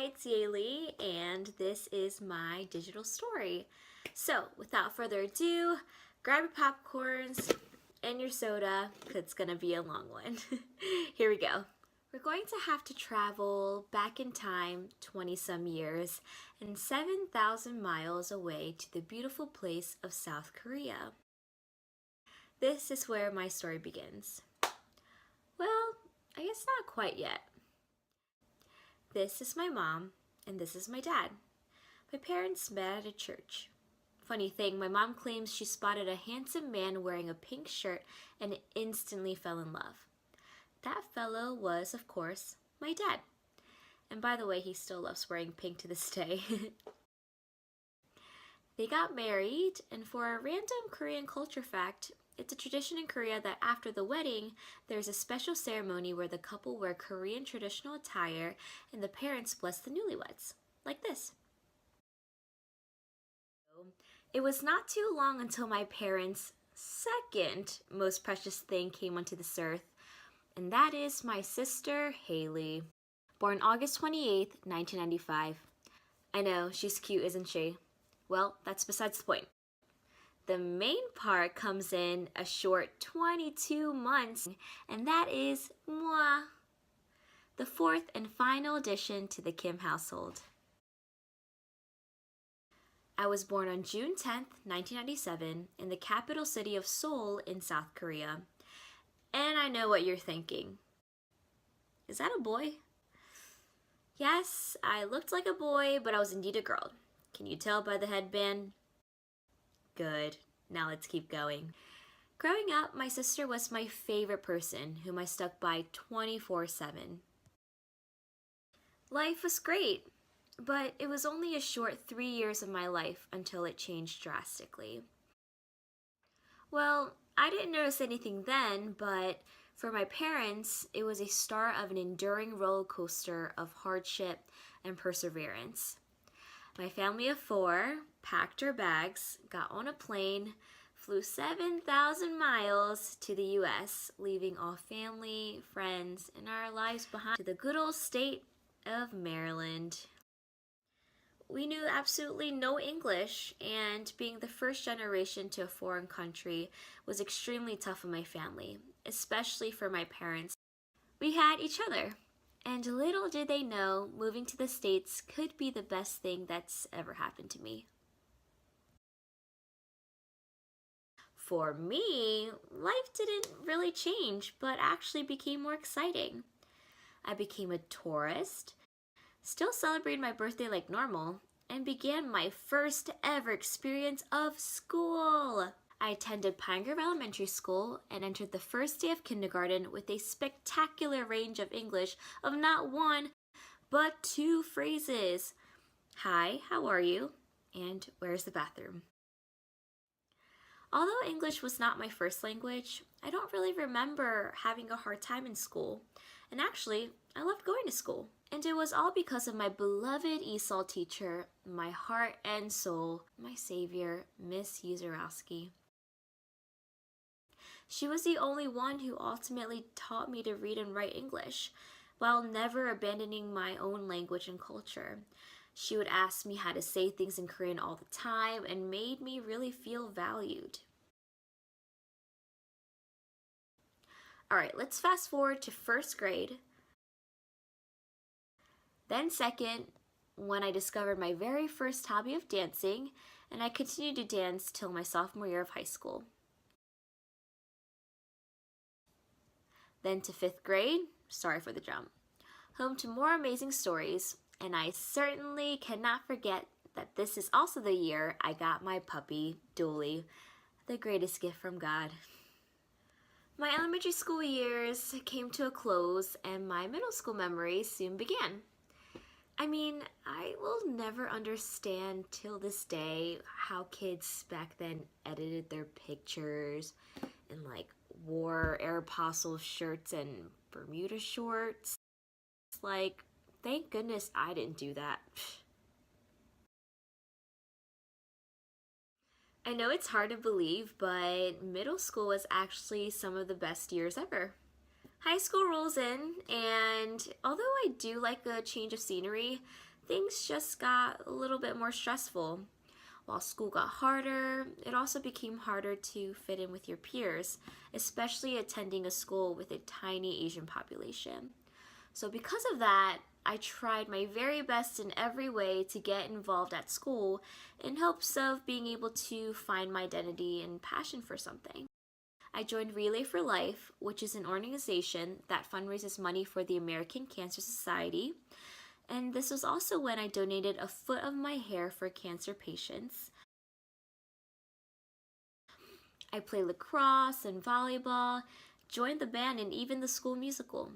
it's Yaylee, and this is my digital story. So, without further ado, grab your popcorns and your soda, because it's going to be a long one. Here we go. We're going to have to travel back in time 20-some years and 7,000 miles away to the beautiful place of South Korea. This is where my story begins. Well, I guess not quite yet. This is my mom, and this is my dad. My parents met at a church. Funny thing, my mom claims she spotted a handsome man wearing a pink shirt and instantly fell in love. That fellow was, of course, my dad. And by the way, he still loves wearing pink to this day. They got married, and for a random Korean culture fact, it's a tradition in Korea that after the wedding, there's a special ceremony where the couple wear Korean traditional attire and the parents bless the newlyweds, like this. It was not too long until my parents' second most precious thing came onto this earth, and that is my sister, Haley. Born August 28th, 1995. I know, she's cute, isn't she? Well, that's besides the point. The main part comes in a short 22 months, and that is moi, the fourth and final addition to the Kim household. I was born on June 10th, 1997, in the capital city of Seoul in South Korea. And I know what you're thinking. Is that a boy? Yes, I looked like a boy, but I was indeed a girl. Can you tell by the headband? Good. Now let's keep going. Growing up, my sister was my favorite person, whom I stuck by 24/7. Life was great, but it was only a short 3 years of my life until it changed drastically. Well, I didn't notice anything then, but for my parents, it was a start of an enduring roller coaster of hardship and perseverance. My family of 4 packed our bags, got on a plane, flew 7,000 miles to the US, leaving all family, friends, and our lives behind to the good old state of Maryland. We knew absolutely no English, and being the first generation to a foreign country was extremely tough on my family, especially for my parents. We had each other. And little did they know, moving to the States could be the best thing that's ever happened to me. For me, life didn't really change, but actually became more exciting. I became a tourist, still celebrated my birthday like normal, and began my first ever experience of school. I attended Pine Grove Elementary School and entered the first day of kindergarten with a spectacular range of English of not one, but 2 phrases. Hi, how are you? And where's the bathroom? Although English was not my first language, I don't really remember having a hard time in school. And actually, I loved going to school. And it was all because of my beloved ESOL teacher, my heart and soul, my savior, Miss Yuzurowski. She was the only one who ultimately taught me to read and write English, while never abandoning my own language and culture. She would ask me how to say things in Korean all the time and made me really feel valued. Alright, let's fast forward to first grade. Then second, when I discovered my very first hobby of dancing, and I continued to dance till my sophomore year of high school. Then to 5th grade, sorry for the jump, home to more amazing stories, and I certainly cannot forget that this is also the year I got my puppy, Dooley, the greatest gift from God. My elementary school years came to a close, and my middle school memories soon began. I mean, I will never understand till this day how kids back then edited their pictures and wore Aeropostale shirts and Bermuda shorts. Thank goodness I didn't do that. I know it's hard to believe, but middle school was actually some of the best years ever. High school rolls in, and although I do like a change of scenery, things just got a little bit more stressful. While school got harder, it also became harder to fit in with your peers, especially attending a school with a tiny Asian population. So, because of that, I tried my very best in every way to get involved at school in hopes of being able to find my identity and passion for something. I joined Relay for Life, which is an organization that fundraises money for the American Cancer Society. And this was also when I donated a foot of my hair for cancer patients. I played lacrosse and volleyball, joined the band, and even the school musical.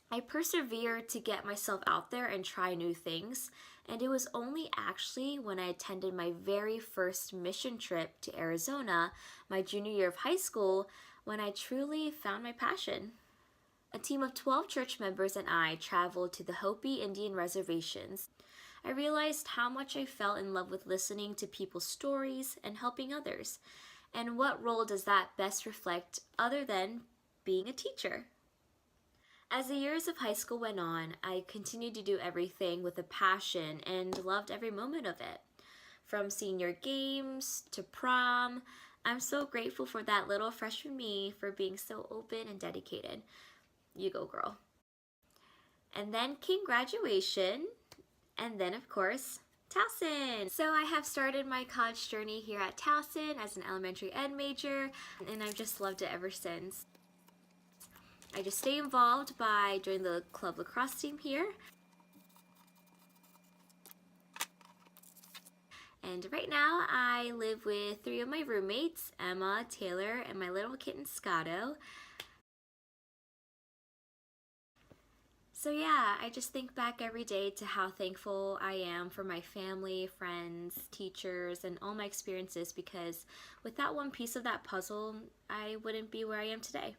I persevered to get myself out there and try new things, and it was only actually when I attended my very first mission trip to Arizona, my junior year of high school, when I truly found my passion. A team of 12 church members and I traveled to the Hopi Indian reservations. I realized how much I fell in love with listening to people's stories and helping others. And what role does that best reflect other than being a teacher? As the years of high school went on, I continued to do everything with a passion and loved every moment of it. From senior games to prom, I'm so grateful for that little freshman me for being so open and dedicated. You go, girl. And then came graduation, and then, of course, Towson. So I have started my college journey here at Towson as an elementary ed major, and I've just loved it ever since. I just stay involved by joining the club lacrosse team here. And right now I live with 3 of my roommates, Emma, Taylor, and my little kitten Scotto. So yeah, I just think back every day to how thankful I am for my family, friends, teachers, and all my experiences, because without one piece of that puzzle, I wouldn't be where I am today.